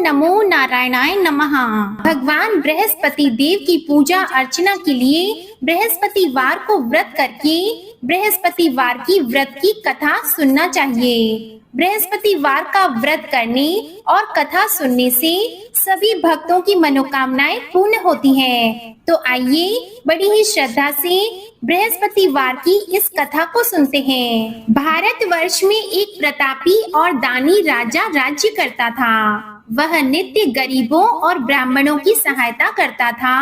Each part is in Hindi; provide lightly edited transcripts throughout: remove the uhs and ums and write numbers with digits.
नमो नारायणाय नमः। भगवान बृहस्पति देव की पूजा अर्चना के लिए बृहस्पतिवार को व्रत करके बृहस्पतिवार की व्रत की कथा सुनना चाहिए। बृहस्पतिवार का व्रत करने और कथा सुनने से सभी भक्तों की मनोकामनाएं पूर्ण होती हैं। तो आइए बड़ी ही श्रद्धा से बृहस्पतिवार की इस कथा को सुनते हैं। भारतवर्ष में एक प्रतापी और दानी राजा राज्य करता था। वह नित्य गरीबों और ब्राह्मणों की सहायता करता था।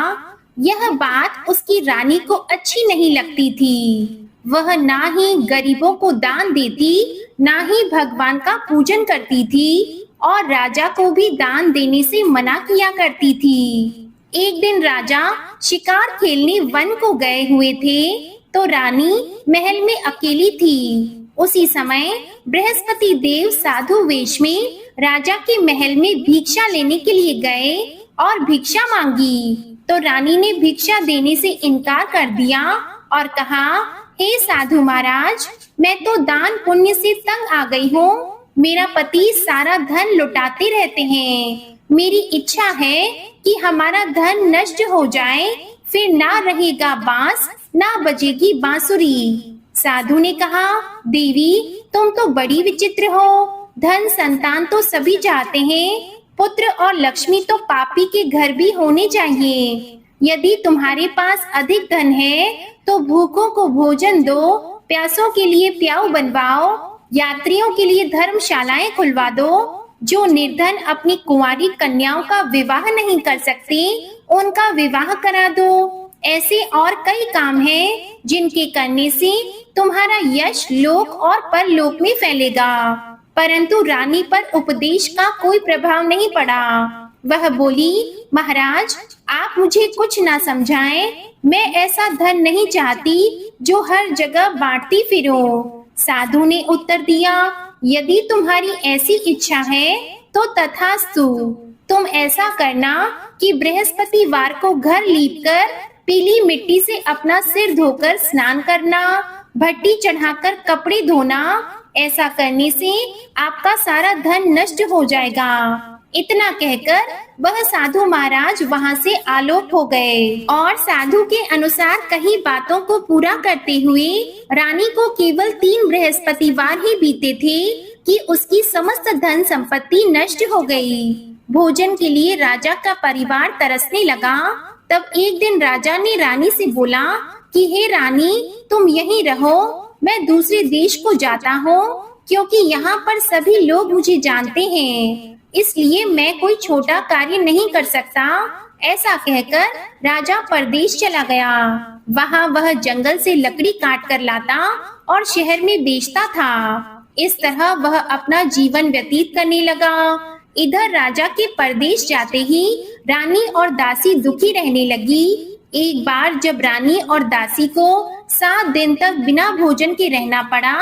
यह बात उसकी रानी को अच्छी नहीं लगती थी। वह ना ही गरीबों को दान देती, ना ही भगवान का पूजन करती थी और राजा को भी दान देने से मना किया करती थी। एक दिन राजा शिकार खेलने वन को गए हुए थे तो रानी महल में अकेली थी। उसी समय बृहस्पति देव साधु वेश में राजा के महल में भिक्षा लेने के लिए गए और भिक्षा मांगी तो रानी ने भिक्षा देने से इनकार कर दिया और कहा, हे साधु महाराज, मैं तो दान पुण्य से तंग आ गई हूँ। मेरा पति सारा धन लुटाते रहते हैं। मेरी इच्छा है कि हमारा धन नष्ट हो जाए, फिर ना रहेगा बांस, ना बजेगी बांसुरी। साधु ने कहा, देवी तुम तो बड़ी विचित्र हो। धन संतान तो सभी चाहते हैं, पुत्र और लक्ष्मी तो पापी के घर भी होने चाहिए। यदि तुम्हारे पास अधिक धन है तो भूखों को भोजन दो, प्यासों के लिए प्याऊ बनवाओ, यात्रियों के लिए धर्मशालाएं खुलवा दो। जो निर्धन अपनी कुंवारी कन्याओं का विवाह नहीं कर सकते, उनका विवाह करा दो। ऐसे और कई काम हैं जिनके करने से तुम्हारा यश लोक और परलोक में फैलेगा। परंतु रानी पर उपदेश का कोई प्रभाव नहीं पड़ा। वह बोली, महाराज आप मुझे कुछ ना समझाएं। मैं ऐसा धन नहीं चाहती जो हर जगह बांटती फिरूं। साधु ने उत्तर दिया, यदि तुम्हारी ऐसी इच्छा है तो तथास्तु। तुम ऐसा करना कि बृहस्पतिवार को घर लीपकर पीली मिट्टी से अपना सिर धोकर स्नान करना, भट्टी चढ़ाकर कपड़े धोना। ऐसा करने से आपका सारा धन नष्ट हो जाएगा। इतना कहकर वह साधु महाराज वहां से आलोक हो गए और साधु के अनुसार कई बातों को पूरा करते हुए रानी को केवल 3 बृहस्पतिवार ही बीते थे कि उसकी समस्त धन संपत्ति नष्ट हो गई। भोजन के लिए राजा का परिवार तरसने लगा। तब एक दिन राजा ने रानी से बोला कि हे रानी, तुम यहीं रहो, मैं दूसरे देश को जाता हूँ क्योंकि यहाँ पर सभी लोग मुझे जानते हैं, इसलिए मैं कोई छोटा कार्य नहीं कर सकता। ऐसा कहकर राजा परदेश चला गया। वहाँ वह जंगल से लकड़ी काट कर लाता और शहर में बेचता था। इस तरह वह अपना जीवन व्यतीत करने लगा। इधर राजा के परदेश जाते ही रानी और दासी दुखी रहने लगी। एक बार जब रानी और दासी को 7 दिन तक बिना भोजन के रहना पड़ा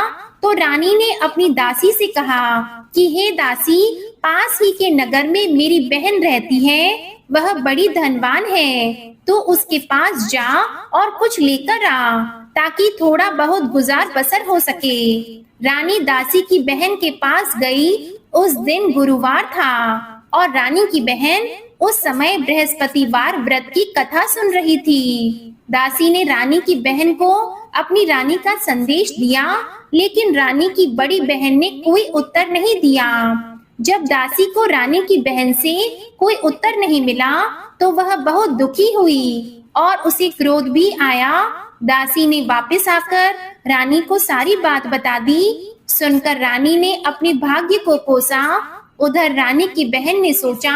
तो रानी ने अपनी दासी से कहा कि हे दासी, पास ही के नगर में मेरी बहन रहती है, वह बड़ी धनवान है, तो उसके पास जा और कुछ लेकर आ ताकि थोड़ा बहुत गुजार बसर हो सके। रानी दासी की बहन के पास गई। उस दिन गुरुवार था और रानी की बहन उस समय बृहस्पतिवार व्रत की कथा सुन रही थी। दासी ने रानी की बहन को अपनी रानी का संदेश दिया, लेकिन रानी की बड़ी बहन ने कोई उत्तर नहीं दिया। जब दासी को रानी की बहन से कोई उत्तर नहीं मिला तो वह बहुत दुखी हुई और उसे क्रोध भी आया। दासी ने वापस आकर रानी को सारी बात बता दी। सुनकर रानी ने अपने भाग्य को कोसा। उधर रानी की बहन ने सोचा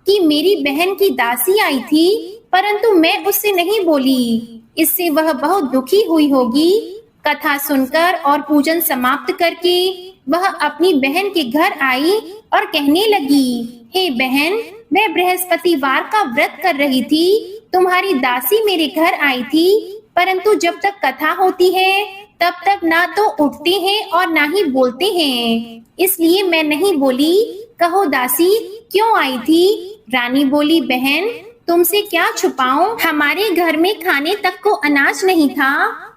कि मेरी बहन की दासी आई थी परंतु मैं उससे नहीं बोली, इससे वह बहुत दुखी हुई होगी। कथा सुनकर और पूजन समाप्त करके वह अपनी बहन के घर आई और कहने लगी, हे बहन, मैं बृहस्पतिवार का व्रत कर रही थी। तुम्हारी दासी मेरे घर आई थी, परंतु जब तक कथा होती है तब तक ना तो उठते हैं और ना ही बोलते हैं, इसलिए मैं नहीं बोली। कहो दासी, क्यों आई थी? रानी बोली, बहन तुमसे क्या छुपाऊं, हमारे घर में खाने तक को अनाज नहीं था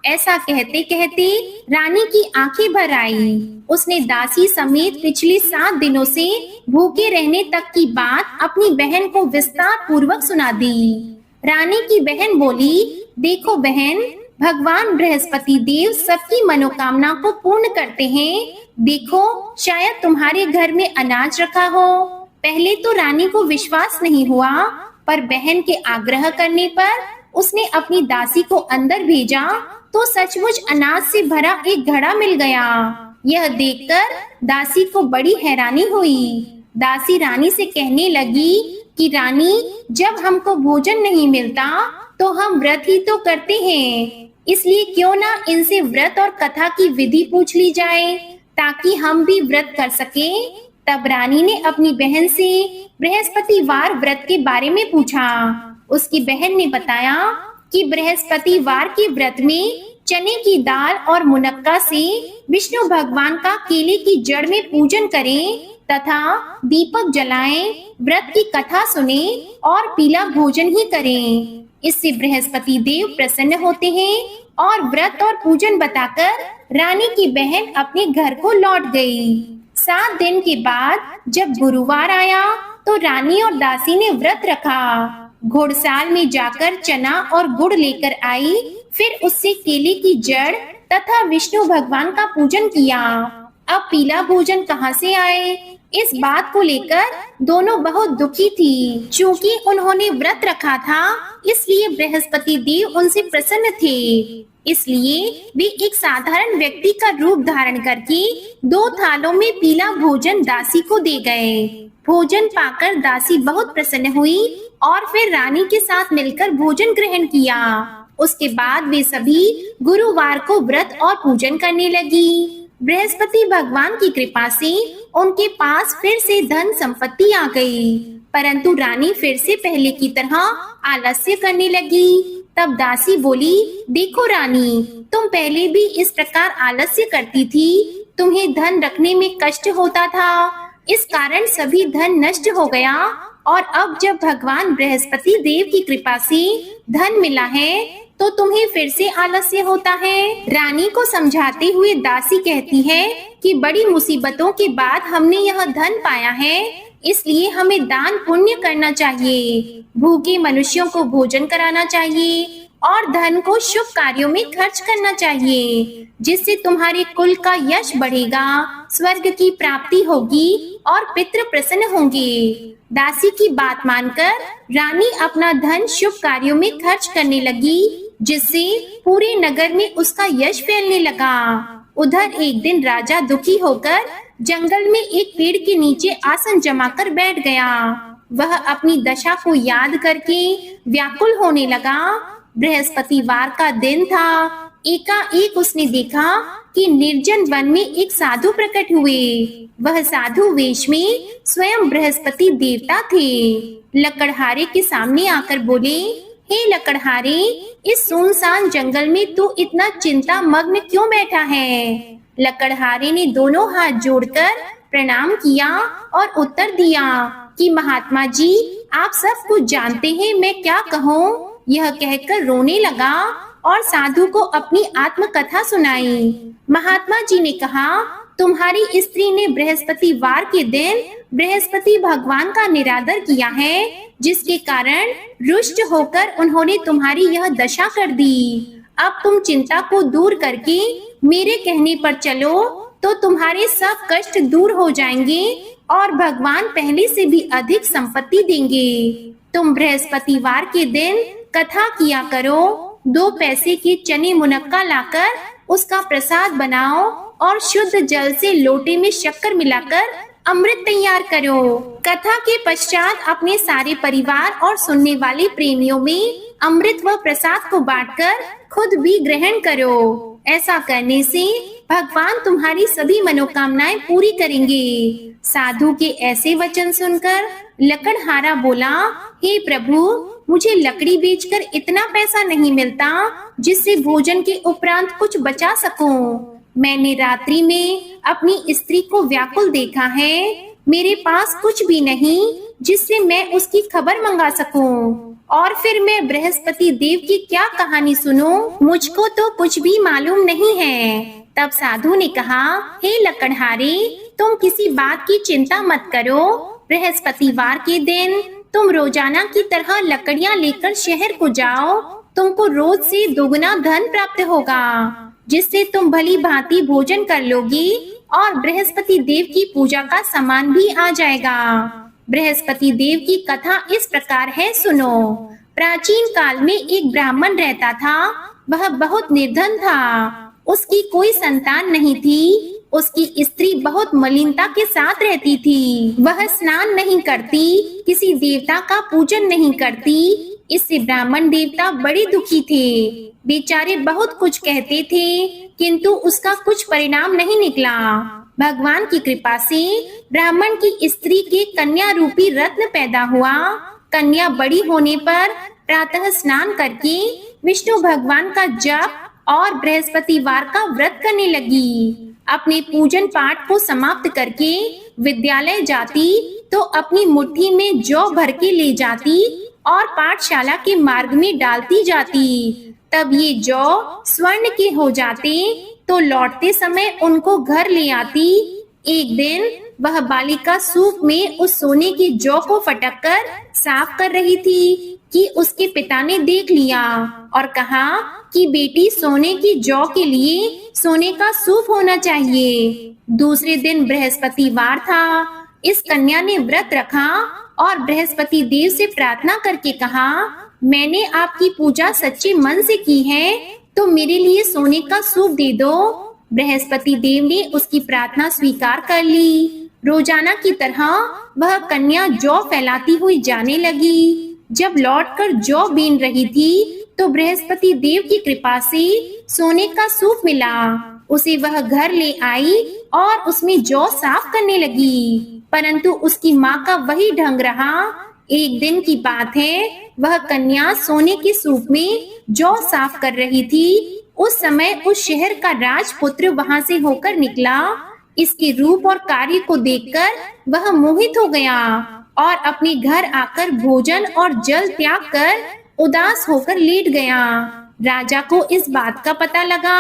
ऐसा कहते कहते रानी की आंखें भर आई। उसने दासी समेत पिछले 7 दिनों से भूखे रहने तक की बात अपनी बहन को विस्तार पूर्वक सुना दी। रानी की बहन बोली, देखो बहन, भगवान बृहस्पति देव सबकी मनोकामना को पूर्ण करते हैं। देखो, शायद तुम्हारे घर में अनाज रखा हो। पहले तो रानी को विश्वास नहीं हुआ, पर बहन के आग्रह करने पर उसने अपनी दासी को अंदर भेजा तो सचमुच अनाज से भरा एक घड़ा मिल गया। यह देखकर दासी को बड़ी हैरानी हुई। दासी रानी से कहने लगी कि रानी, जब हमको भोजन नहीं मिलता तो हम व्रत ही तो करते हैं, इसलिए क्यों ना इनसे व्रत और कथा की विधि पूछ ली जाए ताकि हम भी व्रत कर सकें। तब रानी ने अपनी बहन से बृहस्पतिवार व्रत के बारे में पूछा। उसकी बहन ने बताया कि बृहस्पतिवार के व्रत में चने की दाल और मुनक्का से विष्णु भगवान का केले की जड़ में पूजन करें तथा दीपक जलाएं, व्रत की कथा सुने और पीला भोजन ही करें। इससे बृहस्पति देव प्रसन्न होते हैं और व्रत और पूजन बताकर रानी की बहन अपने घर को लौट गई। 7 दिन के बाद जब गुरुवार आया तो रानी और दासी ने व्रत रखा। घोड़साल में जाकर चना और गुड़ लेकर आई, फिर उससे केले की जड़ तथा विष्णु भगवान का पूजन किया। अब पीला भोजन कहाँ से आए, इस बात को लेकर दोनों बहुत दुखी थी। चूंकि उन्होंने व्रत रखा था, इसलिए बृहस्पति देव उनसे प्रसन्न थे। इसलिए वे एक साधारण व्यक्ति का रूप धारण करके 2 थालों में पीला भोजन दासी को दे गए। भोजन पाकर दासी बहुत प्रसन्न हुई और फिर रानी के साथ मिलकर भोजन ग्रहण किया। उसके बाद वे सभी गुरुवार को व्रत और पूजन करने लगी। बृहस्पति भगवान की कृपा से उनके पास फिर से धन संपत्ति आ गई, परंतु रानी फिर से पहले की तरह आलस्य करने लगी। तब दासी बोली, देखो रानी, तुम पहले भी इस प्रकार आलस्य करती थी। तुम्हें धन रखने में कष्ट होता था, इस कारण सभी धन नष्ट हो गया, और अब जब भगवान बृहस्पति देव की कृपा से धन मिला है तो तुम्हें फिर से आलस्य होता है। रानी को समझाते हुए दासी कहती है कि बड़ी मुसीबतों के बाद हमने यह धन पाया है, इसलिए हमें दान पुण्य करना चाहिए, भूखे मनुष्यों को भोजन कराना चाहिए और धन को शुभ कार्यों में खर्च करना चाहिए, जिससे तुम्हारे कुल का यश बढ़ेगा, स्वर्ग की प्राप्ति होगी और पितृ प्रसन्न होंगे। दासी की बात मानकर रानी अपना धन शुभ कार्यों में खर्च करने लगी, जिससे पूरे नगर में उसका यश फैलने लगा। उधर एक दिन राजा दुखी होकर जंगल में एक पेड़ के नीचे आसन जमाकर बैठ गया। वह अपनी दशा को याद करके व्याकुल होने लगा। बृहस्पतिवार का दिन था। एकाएक उसने देखा कि निर्जन वन में एक साधु प्रकट हुए। वह साधु वेश में स्वयं बृहस्पति देवता थे। लकड़हारे के सामने आकर बोले, हे लकड़हारे, इस सुनसान जंगल में तू इतना चिंता मग्न क्यों बैठा है? लकड़हारे ने दोनों हाथ जोड़कर प्रणाम किया और उत्तर दिया कि महात्मा जी, आप सब कुछ जानते हैं, मैं क्या कहूँ। यह कहकर रोने लगा और साधु को अपनी आत्मकथा सुनाई। महात्मा जी ने कहा, तुम्हारी स्त्री ने बृहस्पतिवार के दिन बृहस्पति भगवान का निरादर किया है, जिसके कारण रुष्ट होकर उन्होंने तुम्हारी यह दशा कर दी। अब तुम चिंता को दूर करके मेरे कहने पर चलो तो तुम्हारे सब कष्ट दूर हो जाएंगे और भगवान पहले से भी अधिक संपत्ति देंगे। तुम बृहस्पतिवार के दिन कथा किया करो, 2 पैसे के चने मुनक्का लाकर उसका प्रसाद बनाओ और शुद्ध जल से लोटे में शक्कर मिलाकर अमृत तैयार करो। कथा के पश्चात अपने सारे परिवार और सुनने वाले प्रेमियों में अमृत व प्रसाद को बांटकर खुद भी ग्रहण करो। ऐसा करने से भगवान तुम्हारी सभी मनोकामनाएं पूरी करेंगे। साधु के ऐसे वचन सुनकर लकड़हारा बोला, हे प्रभु, मुझे लकड़ी बेचकर इतना पैसा नहीं मिलता जिससे भोजन के उपरांत कुछ बचा सकूं। मैंने रात्रि में अपनी स्त्री को व्याकुल देखा है। मेरे पास कुछ भी नहीं, जिससे मैं उसकी खबर मंगा सकूं। और फिर मैं बृहस्पति देव की क्या कहानी सुनूं? मुझको तो कुछ भी मालूम नहीं है। तब साधु ने कहा, हे लकड़हारे, तुम किसी बात की चिंता मत करो। बृहस्पतिवार के दिन तुम रोजाना की तरह लकड़ियां लेकर शहर को जाओ। तुमको रोज से दोगुना धन प्राप्त होगा, जिससे तुम भली भांति भोजन कर लोगी और बृहस्पति देव की पूजा का सामान भी आ जाएगा। बृहस्पति देव की कथा इस प्रकार है, सुनो। प्राचीन काल में एक ब्राह्मण रहता था। वह बहुत निर्धन था। उसकी कोई संतान नहीं थी। उसकी स्त्री बहुत मलिनता के साथ रहती थी। वह स्नान नहीं करती, किसी देवता का पूजन नहीं करती। इससे ब्राह्मण देवता बड़े दुखी थे। बेचारे बहुत कुछ कहते थे, किंतु उसका कुछ परिणाम नहीं निकला। भगवान की कृपा से ब्राह्मण की स्त्री के कन्या रूपी रत्न पैदा हुआ। कन्या बड़ी होने पर प्रातः स्नान करके विष्णु भगवान का जप और बृहस्पतिवार का व्रत करने लगी। अपने पूजन पाठ को समाप्त करके विद्यालय जाती तो अपनी मुट्ठी में जौ भर के ले जाती और पाठशाला के मार्ग में डालती जाती। तब ये जौ स्वर्ण के हो जाते तो लौटते समय उनको घर ले आती। एक दिन वह बालिका सूप में उस सोने की जौ को फटककर साफ कर रही थी कि उसके पिता ने देख लिया और कहा कि बेटी, सोने की जौ के लिए सोने का सूप होना चाहिए। दूसरे दिन बृहस्पतिवार था। इस कन्या ने व्रत रखा और बृहस्पति देव से प्रार्थना करके कहा, मैंने आपकी पूजा सच्चे मन से की है, तो मेरे लिए सोने का सूप दे दो। बृहस्पति देव ने उसकी प्रार्थना स्वीकार कर ली। रोजाना की तरह वह कन्या जौ फैलाती हुई जाने लगी। जब लौटकर जौ बीन रही थी तो बृहस्पति देव की कृपा से सोने का सूप मिला। उसे वह घर ले आई और उसमें जौ साफ करने लगी, परंतु उसकी माँ का वही ढंग रहा। एक दिन की बात है, वह कन्या सोने के सूप में जौ साफ कर रही थी। उस समय उस शहर का राजपुत्र वहां से होकर निकला। इसके रूप और कार्य को देखकर वह मोहित हो गया और अपने घर आकर भोजन और जल त्याग कर उदास होकर लेट गया। राजा को इस बात का पता लगा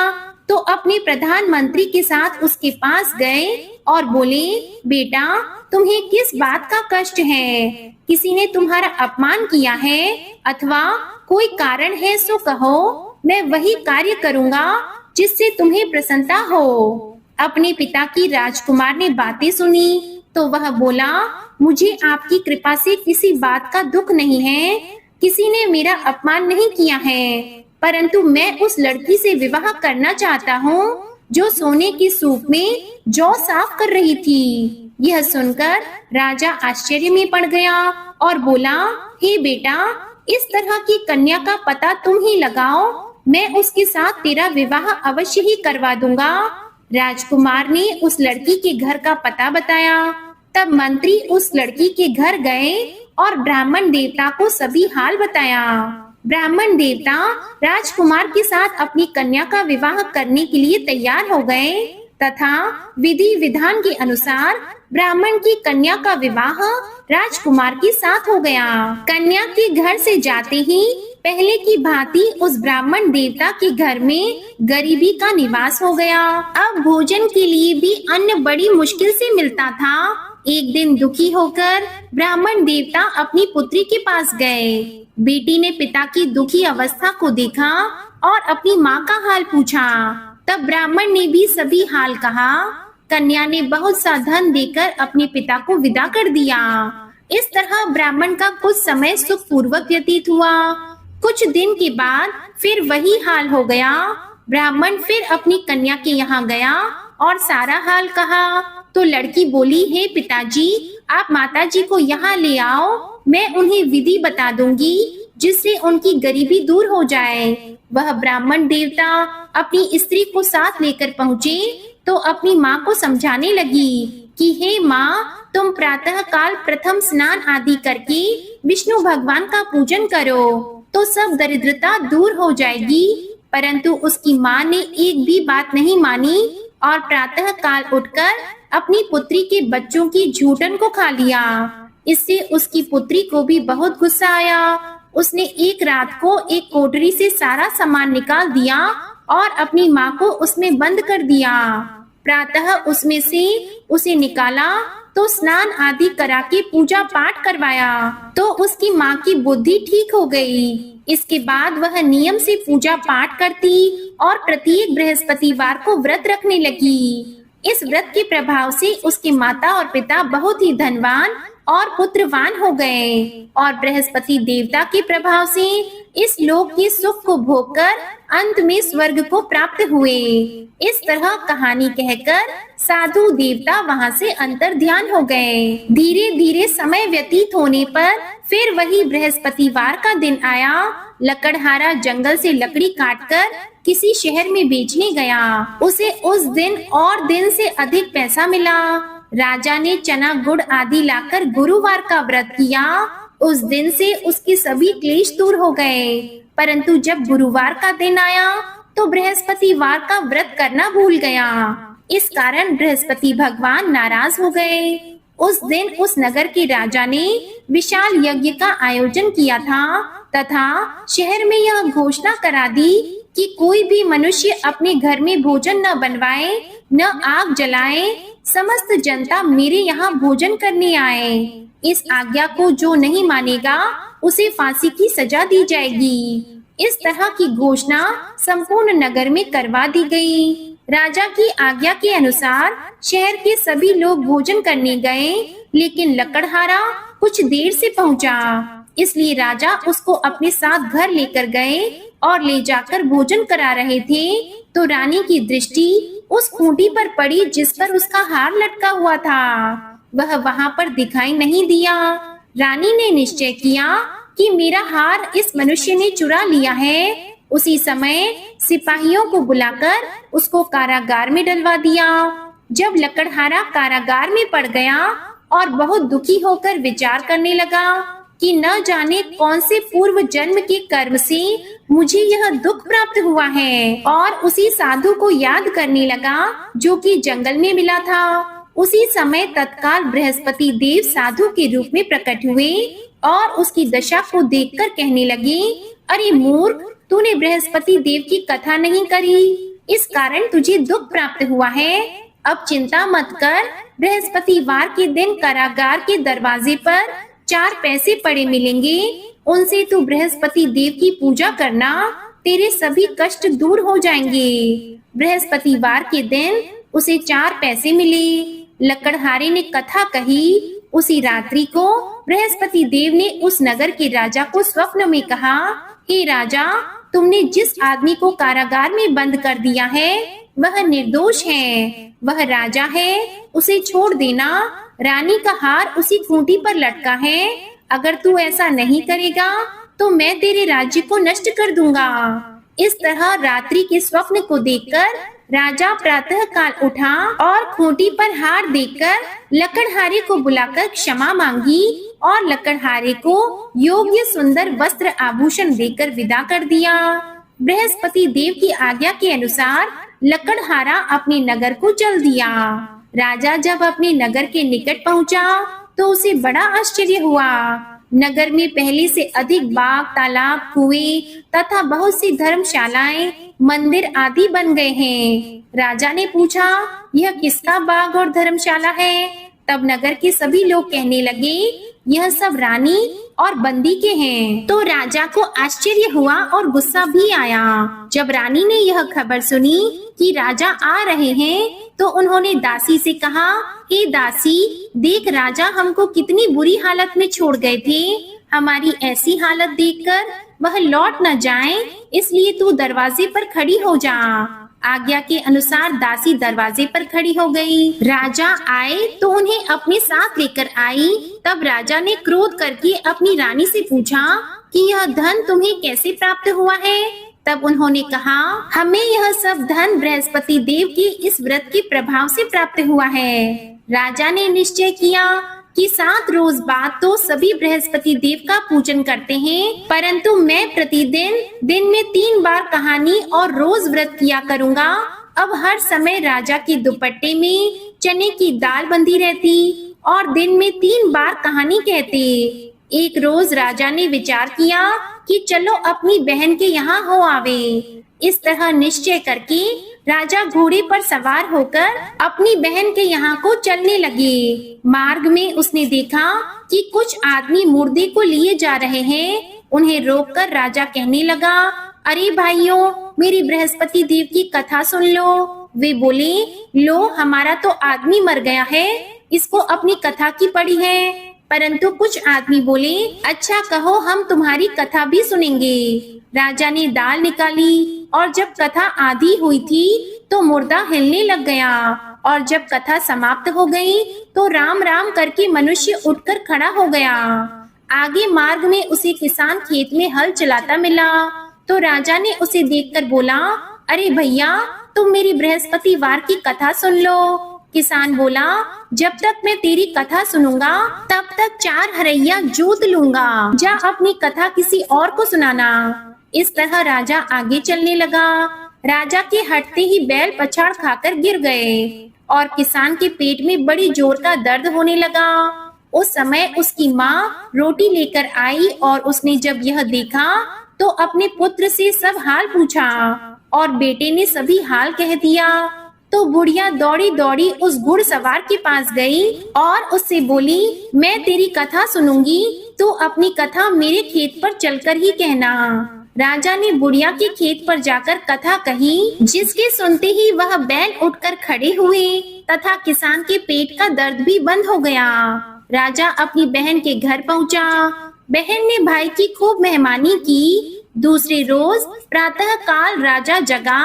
तो अपने प्रधानमंत्री के साथ उसके पास गए और बोले, बेटा, तुम्हें किस बात का कष्ट है? किसी ने तुम्हारा अपमान किया है अथवा कोई कारण है सो कहो, मैं वही कार्य करूँगा जिससे तुम्हें प्रसन्नता हो। अपने पिता की राजकुमार ने बातें सुनी तो वह बोला, मुझे आपकी कृपा से किसी बात का दुख नहीं है। किसी ने मेरा अपमान नहीं किया है, परंतु मैं उस लड़की से विवाह करना चाहता हूँ जो सोने के सूप में जौ साफ कर रही थी। यह सुनकर राजा आश्चर्य में पड़ गया और बोला, हे बेटा, इस तरह की कन्या का पता तुम ही लगाओ, मैं उसके साथ तेरा विवाह अवश्य ही करवा दूंगा। राजकुमार ने उस लड़की के घर का पता बताया। तब मंत्री उस लड़की के घर गए और ब्राह्मण देवता को सभी हाल बताया। ब्राह्मण देवता राजकुमार के साथ अपनी कन्या का विवाह करने के लिए तैयार हो गए तथा विधि विधान के अनुसार ब्राह्मण की कन्या का विवाह राजकुमार के साथ हो गया। कन्या के घर से जाते ही पहले की भांति उस ब्राह्मण देवता के घर में गरीबी का निवास हो गया। अब भोजन के लिए भी अन्न बड़ी मुश्किल से मिलता था। एक दिन दुखी होकर ब्राह्मण देवता अपनी पुत्री के पास गए। बेटी ने पिता की दुखी अवस्था को देखा और अपनी माँ का हाल पूछा। तब ब्राह्मण ने भी सभी हाल कहा। कन्या ने बहुत सा धन देकर अपने पिता को विदा कर दिया। इस तरह ब्राह्मण का कुछ समय सुख पूर्वक व्यतीत हुआ। कुछ दिन के बाद फिर वही हाल हो गया। ब्राह्मण फिर अपनी कन्या के यहाँ गया और सारा हाल कहा तो लड़की बोली, हे पिताजी, आप माताजी को यहाँ ले आओ, मैं उन्हें विधि बता दूंगी जिससे उनकी गरीबी दूर हो जाए। वह ब्राह्मण देवता अपनी स्त्री को साथ लेकर पहुँचे तो अपनी माँ को समझाने लगी कि हे माँ, तुम प्रातः काल प्रथम स्नान आदि करके विष्णु भगवान का पूजन करो तो सब दरिद्रता दूर हो जाएगी। परंतु उसकी माँ ने एक भी बात नहीं मानी और प्रातः काल उठकर अपनी पुत्री के बच्चों की झूठन को खा लिया। इससे उसकी पुत्री को भी बहुत गुस्सा आया। उसने एक रात को एक कोठरी से सारा सामान निकाल दिया और अपनी माँ को उसमें बंद कर दिया। प्रातः उसमें से उसे निकाला तो स्नान आदि करा के पूजा पाठ करवाया तो उसकी माँ की बुद्धि ठीक हो गई। इसके बाद वह नियम से पूजा पाठ करती और प्रत्येक बृहस्पतिवार को व्रत रखने लगी। इस व्रत के प्रभाव से उसके माता और पिता बहुत ही धनवान और पुत्रवान हो गए और बृहस्पति देवता के प्रभाव से इस लोक के सुख को भोगकर अंत में स्वर्ग को प्राप्त हुए। इस तरह कहानी कहकर साधु देवता वहां से अंतर ध्यान हो गए। धीरे धीरे समय व्यतीत होने पर फिर वही बृहस्पतिवार का दिन आया। लकड़हारा जंगल से लकड़ी काटकर किसी शहर में बेचने गया। उसे उस दिन और दिन से अधिक पैसा मिला। राजा ने चना गुड़ आदि लाकर गुरुवार का व्रत किया। उस दिन से उसके सभी क्लेश दूर हो गए। परंतु जब गुरुवार का दिन आया तो बृहस्पतिवार का व्रत करना भूल गया। इस कारण बृहस्पति भगवान नाराज हो गए। उस दिन उस नगर के राजा ने विशाल यज्ञ का आयोजन किया था तथा शहर में यह घोषणा करा दी कि कोई भी मनुष्य अपने घर में भोजन न बनवाए, न आग जलाए। समस्त जनता मेरे यहाँ भोजन करने आए। इस आज्ञा को जो नहीं मानेगा उसे फांसी की सजा दी जाएगी। इस तरह की घोषणा संपूर्ण नगर में करवा दी गई। राजा की आज्ञा के अनुसार शहर के सभी लोग भोजन करने गए, लेकिन लकड़हारा कुछ देर से पहुंचा। इसलिए राजा उसको अपने साथ घर लेकर गए और ले जाकर भोजन करा रहे थे तो रानी की दृष्टि उस खूंटी पर पड़ी जिस पर उसका हार लटका हुआ था। वह वहां पर दिखाई नहीं दिया। रानी ने निश्चय किया कि मेरा हार इस मनुष्य ने चुरा लिया है। उसी समय सिपाहियों को बुलाकर उसको कारागार में डलवा दिया। जब लकड़हारा कारागार में पड़ गया और बहुत दुखी होकर विचार करने लगा कि न जाने कौन से पूर्व जन्म के कर्म से मुझे यह दुख प्राप्त हुआ है, और उसी साधु को याद करने लगा जो कि जंगल में मिला था। उसी समय तत्काल बृहस्पति देव साधु के रूप में प्रकट हुए और उसकी दशा को देखकर कहने लगे, अरे मूर्ख, तूने बृहस्पति देव की कथा नहीं करी, इस कारण तुझे दुख प्राप्त हुआ है। अब चिंता मत कर, बृहस्पतिवार के दिन कारागार के दरवाजे पर 4 पैसे पड़े मिलेंगे, उनसे तू बृहस्पति देव की पूजा करना, तेरे सभी कष्ट दूर हो जाएंगे। बृहस्पतिवार के दिन उसे 4 पैसे मिले। लकड़हारे ने कथा कही। उसी रात्रि को बृहस्पति देव ने उस नगर के राजा को स्वप्न में कहा, हे राजा, तुमने जिस आदमी को कारागार में बंद कर दिया है वह निर्दोष है, वह राजा है, उसे छोड़ देना। रानी का हार उसी खूंटी पर लटका है। अगर तू ऐसा नहीं करेगा तो मैं तेरे राज्य को नष्ट कर दूंगा। इस तरह रात्रि के स्वप्न को देखकर राजा प्रातः काल उठा और खूंटी पर हार देकर लकड़हारे को बुलाकर क्षमा मांगी और लकड़हारे को योग्य सुंदर वस्त्र आभूषण देकर विदा कर दिया। बृहस्पति देव की आज्ञा के अनुसार लकड़हारा अपने नगर को चल दिया। राजा जब अपने नगर के निकट पहुंचा तो उसे बड़ा आश्चर्य हुआ। नगर में पहले से अधिक बाग, तालाब, कुएं तथा बहुत सी धर्मशालाएं, मंदिर आदि बन गए हैं। राजा ने पूछा, यह किसका बाग और धर्मशाला है? तब नगर के सभी लोग कहने लगे, यह सब रानी और बंदी के हैं। तो राजा को आश्चर्य हुआ और गुस्सा भी आया। जब रानी ने यह खबर सुनी कि राजा आ रहे हैं तो उन्होंने दासी से कहा, हे दासी, देख राजा हमको कितनी बुरी हालत में छोड़ गए थे। हमारी ऐसी हालत देखकर वह लौट न जाएं, इसलिए तू दरवाजे पर खड़ी हो जा। आज्ञा के अनुसार दासी दरवाजे पर खड़ी हो गई। राजा आए तो उन्हें अपने साथ लेकर आई। तब राजा ने क्रोध करके अपनी रानी से पूछा कि यह धन तुम्हें कैसे प्राप्त हुआ है? तब उन्होंने कहा, हमें यह सब धन बृहस्पति देव के इस व्रत के प्रभाव से प्राप्त हुआ है। राजा ने निश्चय किया कि 7 रोज बाद तो सभी बृहस्पति देव का पूजन करते हैं, परंतु मैं प्रतिदिन दिन में 3 बार कहानी और रोज व्रत किया करूँगा। अब हर समय राजा के दुपट्टे में चने की दाल बंधी रहती और दिन में 3 बार कहानी कहते। एक रोज राजा ने विचार किया कि चलो अपनी बहन के यहाँ हो आवे। इस तरह निश्चय करके राजा घोड़े पर सवार होकर अपनी बहन के यहाँ को चलने लगे। मार्ग में उसने देखा कि कुछ आदमी मुर्दे को लिए जा रहे हैं। उन्हें रोककर राजा कहने लगा, अरे भाइयों, मेरी बृहस्पति देव की कथा सुन लो। वे बोले, लो हमारा तो आदमी मर गया है, इसको अपनी कथा की पड़ी है। परंतु कुछ आदमी बोले, अच्छा कहो, हम तुम्हारी कथा भी सुनेंगे। राजा ने दाल निकाली और जब कथा आधी हुई थी तो मुर्दा हिलने लग गया और जब कथा समाप्त हो गई तो राम राम करके मनुष्य उठकर खड़ा हो गया। आगे मार्ग में उसे किसान खेत में हल चलाता मिला तो राजा ने उसे देखकर बोला, अरे भैया, तुम मेरी बृहस्पति वार की कथा सुन लो। किसान बोला, जब तक मैं तेरी कथा सुनूंगा तब तक 4 हरैया जोत लूंगा। जा अपनी कथा किसी और को सुनाना। इस तरह राजा आगे चलने लगा। राजा के हटते ही बैल पछाड़ खाकर गिर गए और किसान के पेट में बड़ी जोर का दर्द होने लगा। उस समय उसकी माँ रोटी लेकर आई और उसने जब यह देखा तो अपने पुत्र से सब हाल पूछा और बेटे ने सभी हाल कह दिया। तो बुढ़िया दौड़ी दौड़ी उस घुड़सवार के पास गई और उससे बोली, मैं तेरी कथा सुनूंगी, तू अपनी कथा मेरे खेत पर चलकर ही कहना। राजा ने बुढ़िया के खेत पर जाकर कथा कही, जिसके सुनते ही वह बैल उठकर खड़े हुए तथा किसान के पेट का दर्द भी बंद हो गया। राजा अपनी बहन के घर पहुंचा। बहन ने भाई की खूब मेहमानी की। दूसरे रोज प्रातः काल राजा जगा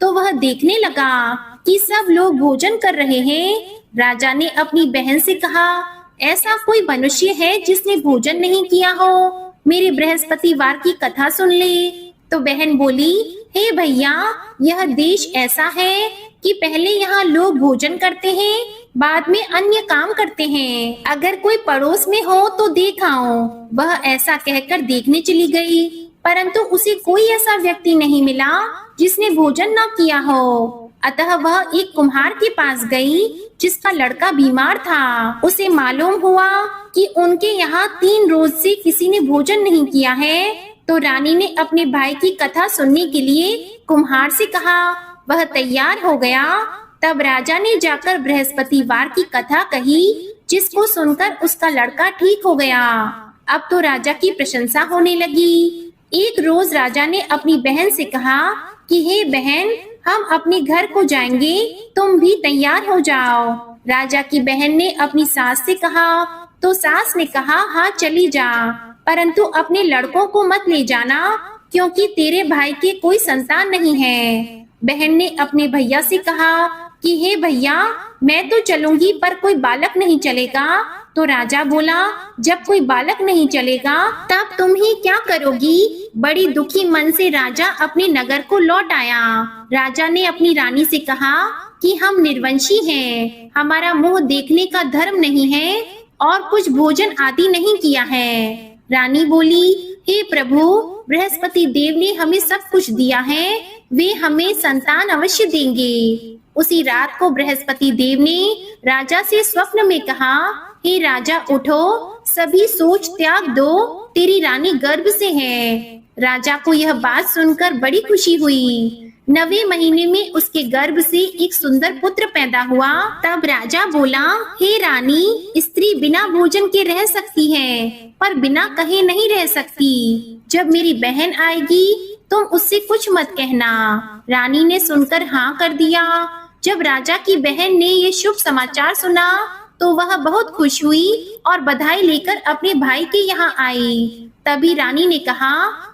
तो वह देखने लगा कि सब लोग भोजन कर रहे हैं। राजा ने अपनी बहन से कहा, ऐसा कोई मनुष्य है जिसने भोजन नहीं किया हो? मेरे बृहस्पति वार की कथा सुन ले। तो बहन बोली, हे भैया, यह देश ऐसा है कि पहले यहाँ लोग भोजन करते हैं, बाद में अन्य काम करते हैं। अगर कोई पड़ोस में हो तो देख आओ। वह ऐसा कहकर देखने चली गई, परंतु उसे कोई ऐसा व्यक्ति नहीं मिला जिसने भोजन न किया हो। अतः वह एक कुम्हार के पास गई जिसका लड़का बीमार था। उसे मालूम हुआ कि उनके यहाँ 3 रोज से किसी ने भोजन नहीं किया है। तो रानी ने अपने भाई की कथा सुनने के लिए कुम्हार से कहा। वह तैयार हो गया। तब राजा ने जाकर बृहस्पति वार की कथा कही, जिसको सुनकर उसका लड़का ठीक हो गया। अब तो राजा की प्रशंसा होने लगी। एक रोज राजा ने अपनी बहन से कहा कि हे बहन, हम अपने घर को जाएंगे, तुम भी तैयार हो जाओ। राजा की बहन ने अपनी सास से कहा तो सास ने कहा, हाँ चली जा, परंतु अपने लड़कों को मत ले जाना, क्योंकि तेरे भाई के कोई संतान नहीं है। बहन ने अपने भैया से कहा कि हे भैया, मैं तो चलूंगी पर कोई बालक नहीं चलेगा। तो राजा बोला, जब कोई बालक नहीं चलेगा तब तुम ही क्या करोगी? बड़ी दुखी मन से राजा अपने नगर को लौट आया। राजा ने अपनी रानी से कहा कि हम निर्वंशी हैं, हमारा मुंह देखने का धर्म नहीं है और कुछ भोजन आदि नहीं किया है। रानी बोली, हे प्रभु, बृहस्पति देव ने हमें सब कुछ दिया है, वे हमें संतान अवश्य देंगे। उसी रात को बृहस्पति देव ने राजा से स्वप्न में कहा, हे राजा उठो, सभी सोच त्याग दो, तेरी रानी गर्भ से है। राजा को यह बात सुनकर बड़ी खुशी हुई। 9वें महीने में उसके गर्भ से एक सुंदर पुत्र पैदा हुआ। तब राजा बोला, हे रानी, स्त्री बिना भोजन के रह सकती है, पर बिना कहे नहीं रह सकती। जब मेरी बहन आएगी तुम उससे कुछ मत कहना। रानी ने सुनकर हाँ कर दिया। जब राजा की बहन ने ये शुभ समाचार सुना तो वह बहुत खुश हुई और बधाई लेकर अपने भाई के यहाँ आई। तभी रानी ने कहा,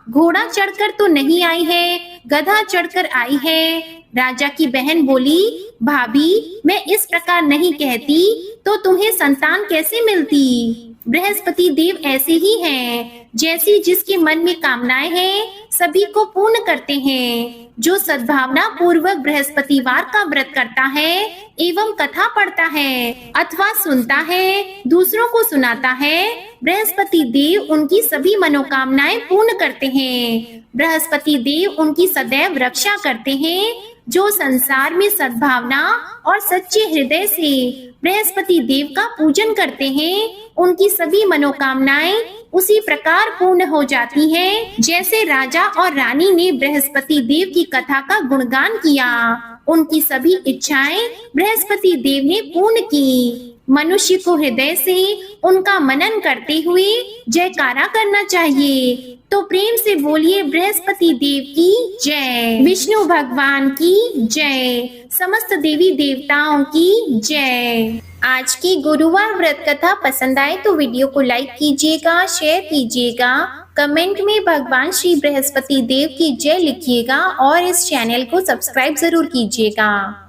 घोड़ा चढ़कर तो नहीं आई है, गधा चढ़कर आई है। राजा की बहन बोली, भाभी, मैं इस प्रकार नहीं कहती तो तुम्हें संतान कैसे मिलती? बृहस्पति देव ऐसे ही हैं, जैसी जिसके मन में कामनाएं हैं सभी को पूर्ण करते हैं। जो सद्भावना पूर्वक बृहस्पतिवार का व्रत करता है एवं कथा पढ़ता है अथवा सुनता है, दूसरों को सुनाता है, बृहस्पति देव उनकी सभी मनोकामनाएं पूर्ण करते हैं। बृहस्पति देव उनकी सदैव रक्षा करते हैं। जो संसार में सद्भावना और सच्चे हृदय से बृहस्पति देव का पूजन करते हैं, उनकी सभी मनोकामनाएं उसी प्रकार पूर्ण हो जाती हैं, जैसे राजा और रानी ने बृहस्पति देव की कथा का गुणगान किया। उनकी सभी इच्छाएं बृहस्पति देव ने पूर्ण की। मनुष्य को हृदय से उनका मनन करते हुए जयकारा करना चाहिए। तो प्रेम से बोलिए बृहस्पति देव की जय, विष्णु भगवान की जय, समस्त देवी देवताओं की जय। आज की गुरुवार व्रत कथा पसंद आए तो वीडियो को लाइक कीजिएगा, शेयर कीजिएगा, कमेंट में भगवान श्री बृहस्पति देव की जय लिखिएगा और इस चैनल को सब्सक्राइब जरूर कीजिएगा।